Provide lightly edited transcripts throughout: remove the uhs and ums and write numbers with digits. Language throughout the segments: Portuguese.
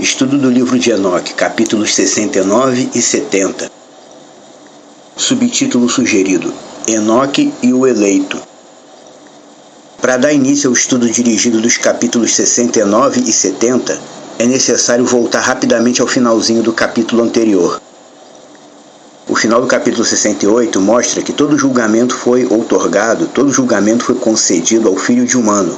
Estudo do livro de Enoque, capítulos 69 e 70. Subtítulo sugerido: Enoque e o eleito. Para dar início ao estudo dirigido dos capítulos 69 e 70, é necessário voltar rapidamente ao finalzinho do capítulo anterior. O final do capítulo 68 mostra que todo julgamento foi outorgado, todo julgamento foi concedido ao Filho de Humano,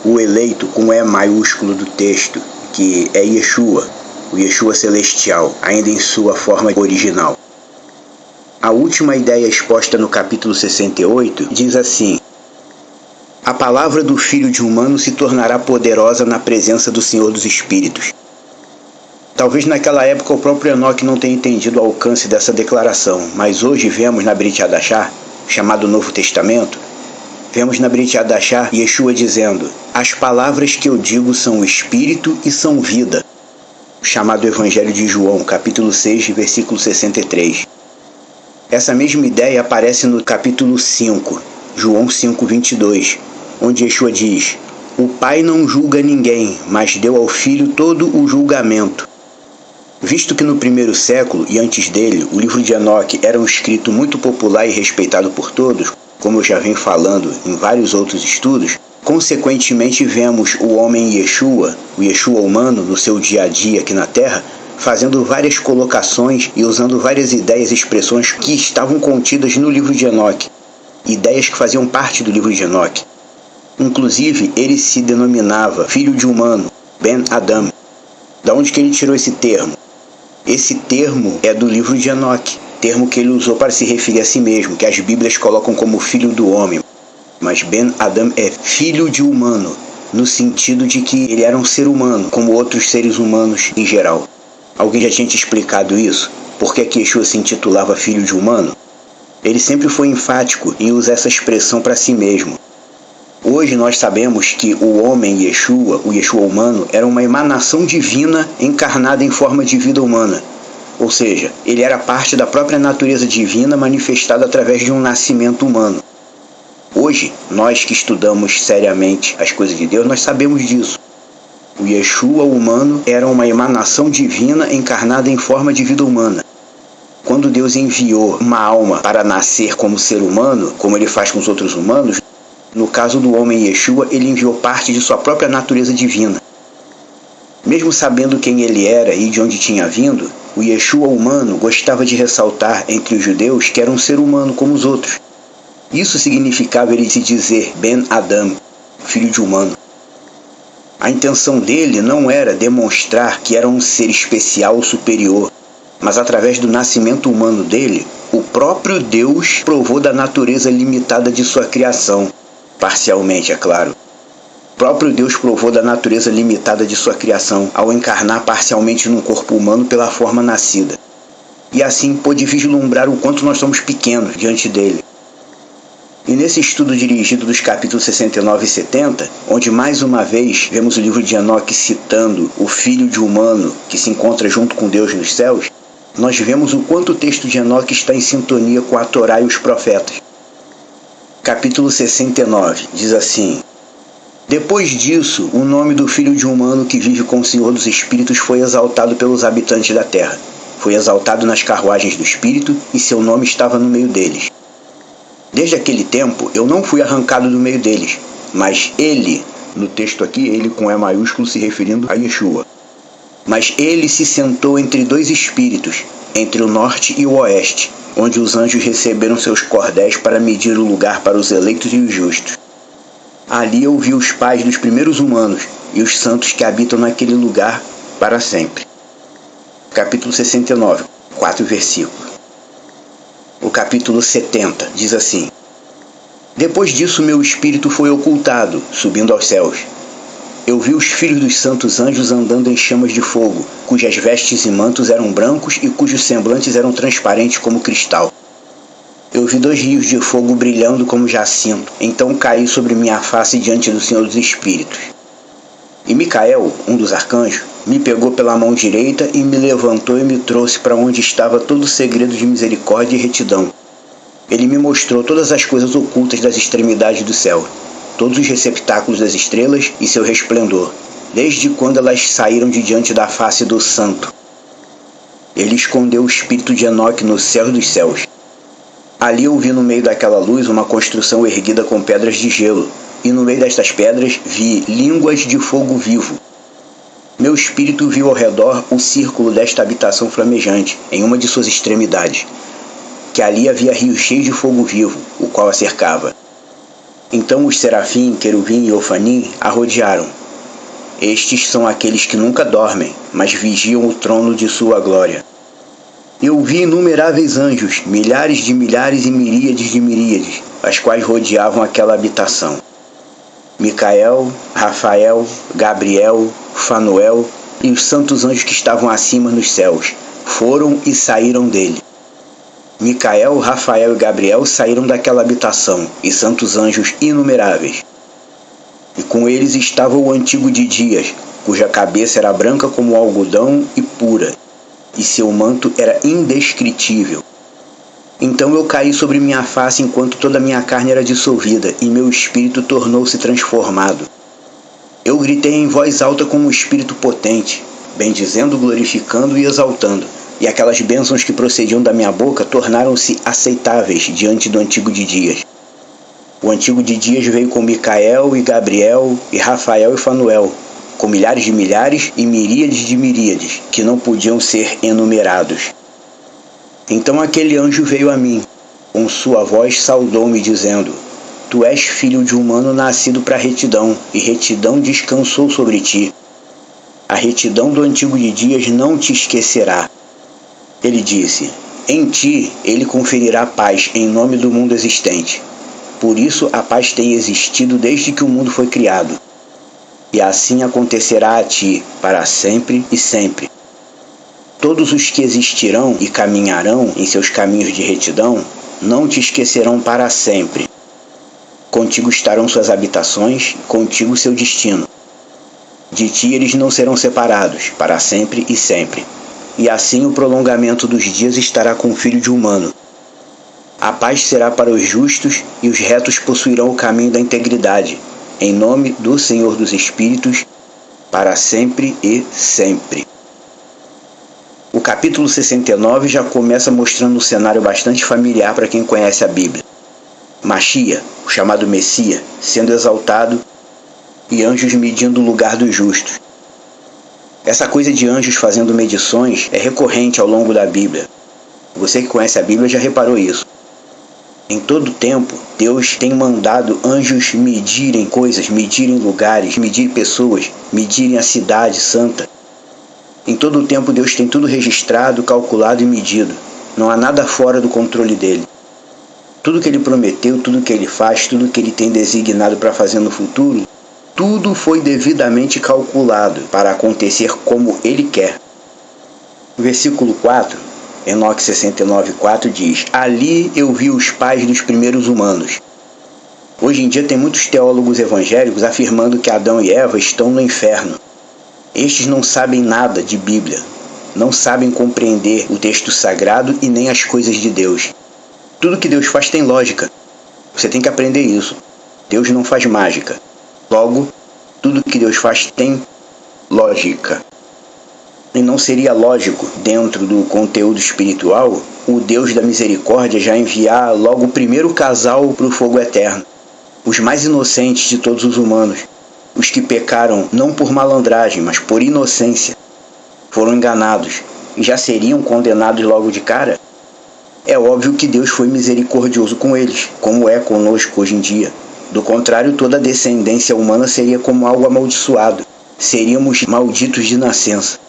o eleito com E maiúsculo do texto, que é Yeshua, o Yeshua celestial, ainda em sua forma original. A última ideia exposta no capítulo 68 diz assim: a palavra do Filho de Humano se tornará poderosa na presença do Senhor dos Espíritos. Talvez naquela época o próprio Enoque não tenha entendido o alcance dessa declaração, mas hoje vemos na Brit Hadashah, chamado Novo Testamento, vemos na Brit Hadashah Yeshua dizendo: as palavras que eu digo são espírito e são vida, chamado Evangelho de João, capítulo 6, versículo 63. Essa mesma ideia aparece no capítulo 5, João 5, 22, onde Yeshua diz: o Pai não julga ninguém, mas deu ao Filho todo o julgamento. Visto que no primeiro século e antes dele, o livro de Enoque era um escrito muito popular e respeitado por todos, como eu já venho falando em vários outros estudos, consequentemente vemos o homem Yeshua, o Yeshua humano, no seu dia a dia aqui na Terra, fazendo várias colocações e usando várias ideias e expressões que estavam contidas no livro de Enoque, ideias que faziam parte do livro de Enoque. Inclusive, ele se denominava Filho de Humano, Ben Adam. Da onde que ele tirou esse termo? Esse termo é do livro de Enoque, termo que ele usou para se referir a si mesmo, que as Bíblias colocam como filho do homem. Mas Ben Adam é filho de humano, no sentido de que ele era um ser humano, como outros seres humanos em geral. Alguém já tinha te explicado isso? Por que Yeshua se intitulava filho de humano? Ele sempre foi enfático em usar essa expressão para si mesmo. Hoje nós sabemos que o homem Yeshua, o Yeshua humano, era uma emanação divina encarnada em forma de vida humana. Ou seja, ele era parte da própria natureza divina manifestada através de um nascimento humano. Hoje, nós que estudamos seriamente as coisas de Deus, nós sabemos disso. O Yeshua humano era uma emanação divina encarnada em forma de vida humana. Quando Deus enviou uma alma para nascer como ser humano, como ele faz com os outros humanos, no caso do homem Yeshua, ele enviou parte de sua própria natureza divina. Mesmo sabendo quem ele era e de onde tinha vindo, o Yeshua humano gostava de ressaltar entre os judeus que era um ser humano como os outros. Isso significava ele se dizer Ben Adam, filho de humano. A intenção dele não era demonstrar que era um ser especial ou superior, mas através do nascimento humano dele, o próprio Deus provou da natureza limitada de sua criação. Parcialmente, é claro. O próprio Deus provou da natureza limitada de sua criação ao encarnar parcialmente num corpo humano pela forma nascida. E assim pôde vislumbrar o quanto nós somos pequenos diante dele. E nesse estudo dirigido dos capítulos 69 e 70, onde mais uma vez vemos o livro de Enoque citando o Filho de Humano que se encontra junto com Deus nos céus, nós vemos o quanto o texto de Enoque está em sintonia com a Torá e os profetas. Capítulo 69 diz assim: depois disso, o nome do Filho de Humano que vive com o Senhor dos Espíritos foi exaltado pelos habitantes da terra. Foi exaltado nas carruagens do Espírito e seu nome estava no meio deles. Desde aquele tempo, eu não fui arrancado do meio deles, mas ele, no texto aqui, ele com E maiúsculo se referindo a Yeshua. Mas ele se sentou entre dois espíritos, entre o norte e o oeste, onde os anjos receberam seus cordéis para medir o lugar para os eleitos e os justos. Ali eu vi os pais dos primeiros humanos e os santos que habitam naquele lugar para sempre. Capítulo 69, 4 versículos. O capítulo 70 diz assim: depois disso meu espírito foi ocultado, subindo aos céus. Eu vi os filhos dos santos anjos andando em chamas de fogo, cujas vestes e mantos eram brancos e cujos semblantes eram transparentes como cristal. Eu vi 2 rios de fogo brilhando como jacinto, então caí sobre minha face diante do Senhor dos Espíritos. E Micael, um dos arcanjos, me pegou pela mão direita e me levantou e me trouxe para onde estava todo o segredo de misericórdia e retidão. Ele me mostrou todas as coisas ocultas das extremidades do céu, todos os receptáculos das estrelas e seu resplendor, desde quando elas saíram de diante da face do Santo. Ele escondeu o espírito de Enoque no céu dos céus. Ali eu vi no meio daquela luz uma construção erguida com pedras de gelo, e no meio destas pedras vi línguas de fogo vivo. Meu espírito viu ao redor o círculo desta habitação flamejante, em uma de suas extremidades, que ali havia rios cheios de fogo vivo, o qual a cercava. Então os serafim, querubim e ofanim a rodearam. Estes são aqueles que nunca dormem, mas vigiam o trono de sua glória. Eu vi inumeráveis anjos, milhares de milhares e miríades de miríades, as quais rodeavam aquela habitação. Micael, Rafael, Gabriel, Fanuel e os santos anjos que estavam acima nos céus foram e saíram dele. Micael, Rafael e Gabriel saíram daquela habitação, e santos anjos inumeráveis. E com eles estava o antigo de dias, cuja cabeça era branca como algodão e pura, e seu manto era indescritível. Então eu caí sobre minha face enquanto toda minha carne era dissolvida, e meu espírito tornou-se transformado. Eu gritei em voz alta como um espírito potente, bendizendo, glorificando e exaltando, e aquelas bênçãos que procediam da minha boca tornaram-se aceitáveis diante do antigo de dias. O antigo de dias veio com Micael e Gabriel e Rafael e Fanuel, com milhares de milhares e miríades de miríades, que não podiam ser enumerados. Então aquele anjo veio a mim, com sua voz saudou-me, dizendo: Tu és filho de humano nascido para retidão, e retidão descansou sobre ti. A retidão do antigo de dias não te esquecerá. Ele disse: Em ti ele conferirá paz em nome do mundo existente. Por isso a paz tem existido desde que o mundo foi criado. E assim acontecerá a ti, para sempre e sempre. Todos os que existirão e caminharão em seus caminhos de retidão não te esquecerão para sempre. Contigo estarão suas habitações, contigo seu destino. De ti eles não serão separados, para sempre e sempre. E assim o prolongamento dos dias estará com o Filho de Humano. A paz será para os justos, e os retos possuirão o caminho da integridade, em nome do Senhor dos Espíritos, para sempre e sempre. O capítulo 69 já começa mostrando um cenário bastante familiar para quem conhece a Bíblia. Machia, o chamado Messias, sendo exaltado, e anjos medindo o lugar dos justos. Essa coisa de anjos fazendo medições é recorrente ao longo da Bíblia. Você que conhece a Bíblia já reparou isso. Em todo tempo, Deus tem mandado anjos medirem coisas, medirem lugares, medir pessoas, medirem a cidade santa. Em todo o tempo, Deus tem tudo registrado, calculado e medido. Não há nada fora do controle dele. Tudo que ele prometeu, tudo que ele faz, tudo que ele tem designado para fazer no futuro, tudo foi devidamente calculado para acontecer como ele quer. O versículo 4, Enoque 69:4 diz: Ali eu vi os pais dos primeiros humanos. Hoje em dia tem muitos teólogos evangélicos afirmando que Adão e Eva estão no inferno. Estes não sabem nada de Bíblia, não sabem compreender o texto sagrado e nem as coisas de Deus. Tudo que Deus faz tem lógica. Você tem que aprender isso. Deus não faz mágica. Logo, tudo que Deus faz tem lógica. E não seria lógico, dentro do conteúdo espiritual, o Deus da misericórdia já enviar logo o primeiro casal para o fogo eterno. Os mais inocentes de todos os humanos. Os que pecaram não por malandragem, mas por inocência. Foram enganados e já seriam condenados logo de cara. É óbvio que Deus foi misericordioso com eles, como é conosco hoje em dia. Do contrário, toda a descendência humana seria como algo amaldiçoado. Seríamos malditos de nascença.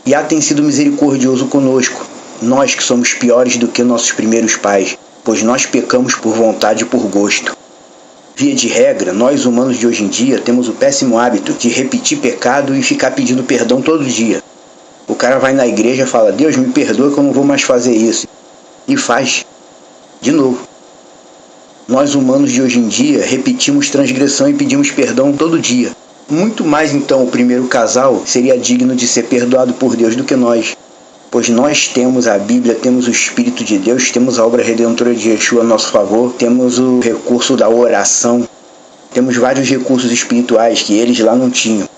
Yah tem sido misericordioso conosco, nós que somos piores do que nossos primeiros pais, pois nós pecamos por vontade e por gosto. Via de regra, nós humanos de hoje em dia temos o péssimo hábito de repetir pecado e ficar pedindo perdão todo dia. O cara vai na igreja e fala: Deus, me perdoa que eu não vou mais fazer isso. E faz. De novo. Nós humanos de hoje em dia repetimos transgressão e pedimos perdão todo dia. Muito mais então o primeiro casal seria digno de ser perdoado por Deus do que nós. Pois nós temos a Bíblia, temos o Espírito de Deus, temos a obra redentora de Yeshua a nosso favor, temos o recurso da oração, temos vários recursos espirituais que eles lá não tinham.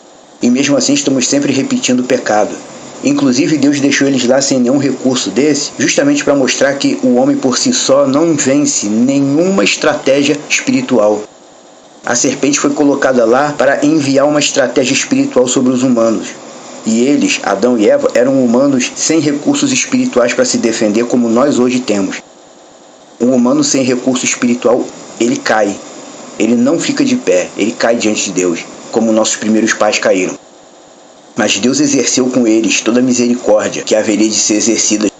E mesmo assim estamos sempre repetindo o pecado. Inclusive Deus deixou eles lá sem nenhum recurso desse, justamente para mostrar que o homem por si só não vence nenhuma estratégia espiritual. A serpente foi colocada lá para enviar uma estratégia espiritual sobre os humanos. E eles, Adão e Eva, eram humanos sem recursos espirituais para se defender como nós hoje temos. Um humano sem recurso espiritual, ele cai. Ele não fica de pé, ele cai diante de Deus, como nossos primeiros pais caíram. Mas Deus exerceu com eles toda a misericórdia que haveria de ser exercida,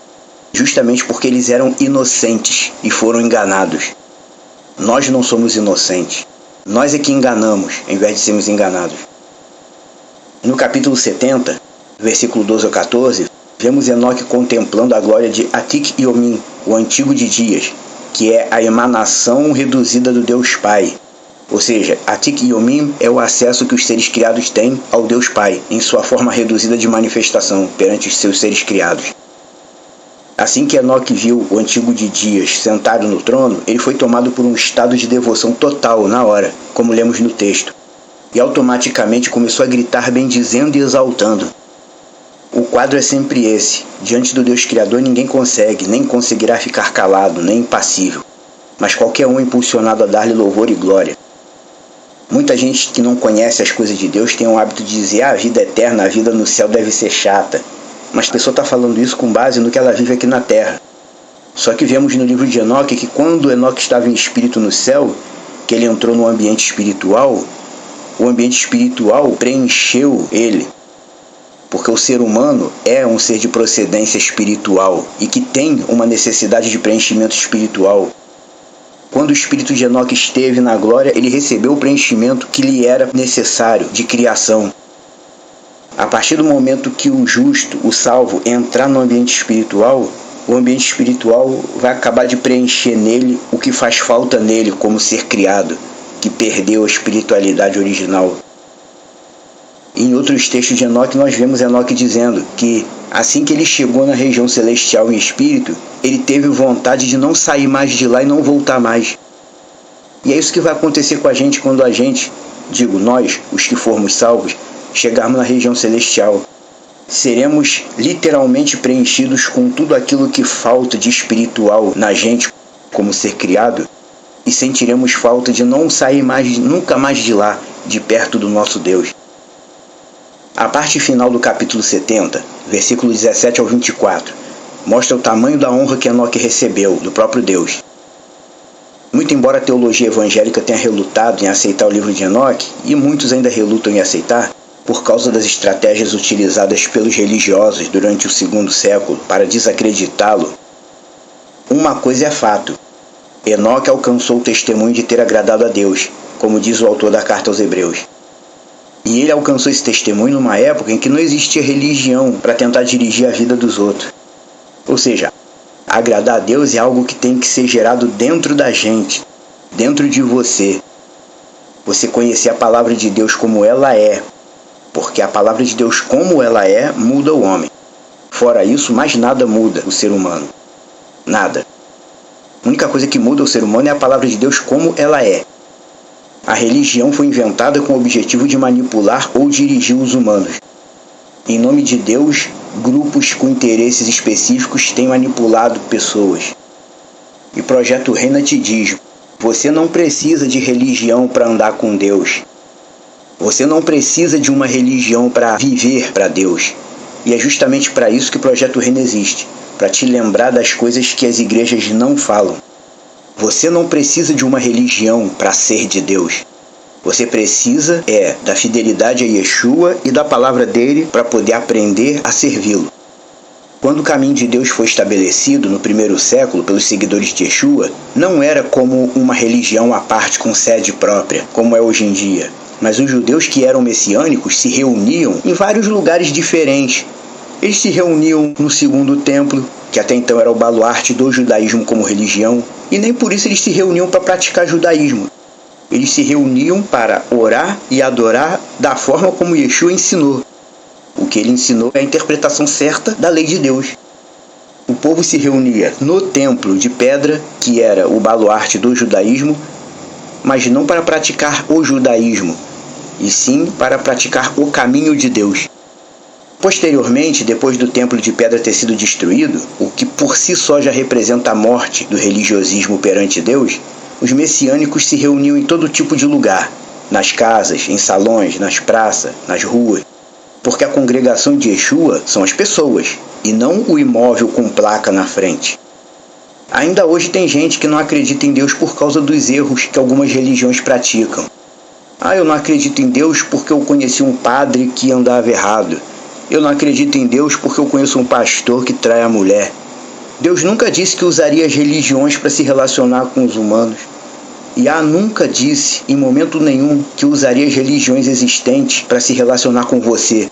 justamente porque eles eram inocentes e foram enganados. Nós não somos inocentes. Nós é que enganamos, em vez de sermos enganados. No capítulo 70, versículo 12 ao 14, vemos Enoque contemplando a glória de Atik Yomim, o antigo de dias, que é a emanação reduzida do Deus Pai. Ou seja, Atik Yomim é o acesso que os seres criados têm ao Deus Pai, em sua forma reduzida de manifestação perante os seus seres criados. Assim que Enoque viu o antigo de dias sentado no trono, ele foi tomado por um estado de devoção total na hora, como lemos no texto, e automaticamente começou a gritar bendizendo e exaltando. O quadro é sempre esse: diante do Deus Criador ninguém consegue, nem conseguirá ficar calado, nem impassível, mas qualquer um impulsionado a dar-lhe louvor e glória. Muita gente que não conhece as coisas de Deus tem o hábito de dizer: a vida eterna, a vida no céu deve ser chata. Mas a pessoa está falando isso com base no que ela vive aqui na terra. Só que vemos no livro de Enoque que quando Enoque estava em espírito no céu, que ele entrou no ambiente espiritual, o ambiente espiritual preencheu ele. Porque o ser humano é um ser de procedência espiritual e que tem uma necessidade de preenchimento espiritual. Quando o espírito de Enoque esteve na glória, ele recebeu o preenchimento que lhe era necessário de criação. A partir do momento que o justo, o salvo, entrar no ambiente espiritual, o ambiente espiritual vai acabar de preencher nele o que faz falta nele como ser criado, que perdeu a espiritualidade original. Em outros textos de Enoque, nós vemos Enoque dizendo que, assim que ele chegou na região celestial em espírito, ele teve vontade de não sair mais de lá e não voltar mais. E é isso que vai acontecer com a gente quando a gente, digo nós, os que formos salvos, chegarmos na região celestial. Seremos literalmente preenchidos com tudo aquilo que falta de espiritual na gente como ser criado, e sentiremos falta de não sair nunca mais de lá, de perto do nosso Deus. A parte final do capítulo 70, versículo 17 ao 24, mostra o tamanho da honra que Enoque recebeu do próprio Deus. Muito embora a teologia evangélica tenha relutado em aceitar o livro de Enoque, e muitos ainda relutam em aceitar, por causa das estratégias utilizadas pelos religiosos durante o segundo século para desacreditá-lo, uma coisa é fato: Enoque alcançou o testemunho de ter agradado a Deus, como diz o autor da carta aos Hebreus. E ele alcançou esse testemunho numa época em que não existia religião para tentar dirigir a vida dos outros. Ou seja, agradar a Deus é algo que tem que ser gerado dentro da gente, dentro de você. Você conhecer a palavra de Deus como ela é, porque a palavra de Deus como ela é muda o homem. Fora isso, mais nada muda o ser humano. Nada. A única coisa que muda o ser humano é a palavra de Deus como ela é. A religião foi inventada com o objetivo de manipular ou dirigir os humanos. Em nome de Deus, grupos com interesses específicos têm manipulado pessoas. E Projeto Reina te diz: você não precisa de religião para andar com Deus. Você não precisa de uma religião para viver para Deus. E é justamente para isso que o Projeto Reina existe, para te lembrar das coisas que as igrejas não falam. Você não precisa de uma religião para ser de Deus. Você precisa da fidelidade a Yeshua e da palavra dele para poder aprender a servi-lo. Quando o caminho de Deus foi estabelecido no primeiro século pelos seguidores de Yeshua, não era como uma religião à parte com sede própria, como é hoje em dia. Mas os judeus que eram messiânicos se reuniam em vários lugares diferentes. Eles se reuniam no segundo templo, que até então era o baluarte do judaísmo como religião, e nem por isso eles se reuniam para praticar judaísmo. Eles se reuniam para orar e adorar da forma como Yeshua ensinou. O que ele ensinou é a interpretação certa da lei de Deus. O povo se reunia no templo de pedra, que era o baluarte do judaísmo, mas não para praticar o judaísmo, e sim para praticar o caminho de Deus. Posteriormente, depois do templo de pedra ter sido destruído, o que por si só já representa a morte do religiosismo perante Deus, os messiânicos se reuniam em todo tipo de lugar, nas casas, em salões, nas praças, nas ruas, porque a congregação de Yeshua são as pessoas, e não o imóvel com placa na frente. Ainda hoje tem gente que não acredita em Deus por causa dos erros que algumas religiões praticam. Eu não acredito em Deus porque eu conheci um padre que andava errado. Eu não acredito em Deus porque eu conheço um pastor que trai a mulher. Deus nunca disse que usaria as religiões para se relacionar com os humanos. Yah nunca disse, em momento nenhum, que usaria as religiões existentes para se relacionar com você.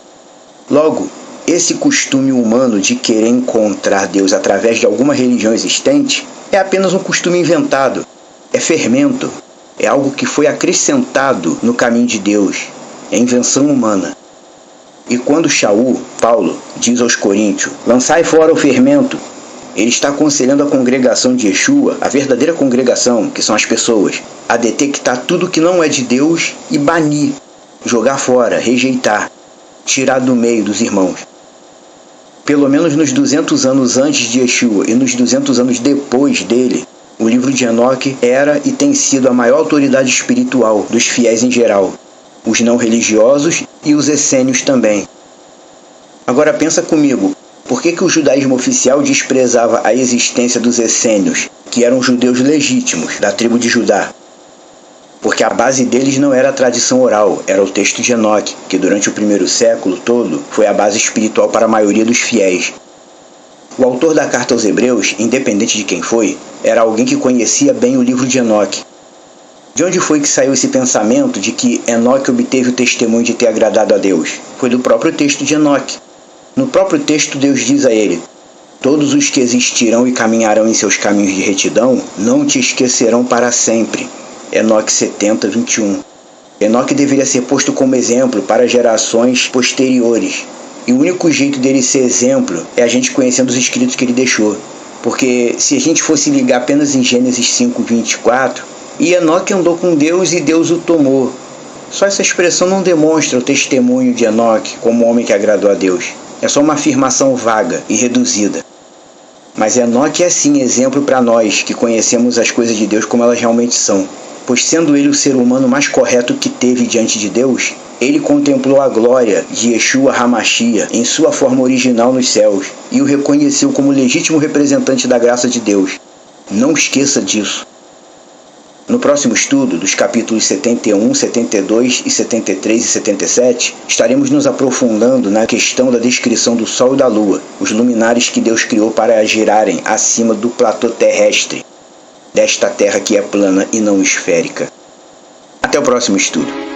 Logo, esse costume humano de querer encontrar Deus através de alguma religião existente é apenas um costume inventado. É fermento. É algo que foi acrescentado no caminho de Deus. É invenção humana. E quando Shaul, Paulo, diz aos coríntios, lançai fora o fermento, ele está aconselhando a congregação de Yeshua, a verdadeira congregação, que são as pessoas, a detectar tudo que não é de Deus e banir, jogar fora, rejeitar, tirar do meio dos irmãos. Pelo menos nos 200 anos antes de Yeshua e nos 200 anos depois dele, o livro de Enoque era e tem sido a maior autoridade espiritual dos fiéis em geral, os não religiosos e os essênios também. Agora pensa comigo, por que o judaísmo oficial desprezava a existência dos essênios, que eram judeus legítimos da tribo de Judá? Porque a base deles não era a tradição oral, era o texto de Enoque, que durante o primeiro século todo foi a base espiritual para a maioria dos fiéis. O autor da carta aos Hebreus, independente de quem foi, era alguém que conhecia bem o livro de Enoque. De onde foi que saiu esse pensamento de que Enoque obteve o testemunho de ter agradado a Deus? Foi do próprio texto de Enoque. No próprio texto, Deus diz a ele: todos os que existirão e caminharão em seus caminhos de retidão não te esquecerão para sempre. Enoque 70, 21. Enoque deveria ser posto como exemplo para gerações posteriores. E o único jeito dele ser exemplo é a gente conhecendo os escritos que ele deixou. Porque se a gente fosse ligar apenas em Gênesis 5, 24, e Enoque andou com Deus e Deus o tomou. Só essa expressão não demonstra o testemunho de Enoque como homem que agradou a Deus. É só uma afirmação vaga e reduzida. Mas Enoque é sim exemplo para nós que conhecemos as coisas de Deus como elas realmente são. Pois sendo ele o ser humano mais correto que teve diante de Deus, ele contemplou a glória de Yeshua HaMashiach em sua forma original nos céus e o reconheceu como legítimo representante da graça de Deus. Não esqueça disso. No próximo estudo, dos capítulos 71, 72 e 73 e 77, estaremos nos aprofundando na questão da descrição do Sol e da Lua, os luminares que Deus criou para girarem acima do platô terrestre, desta terra que é plana e não esférica. Até o próximo estudo.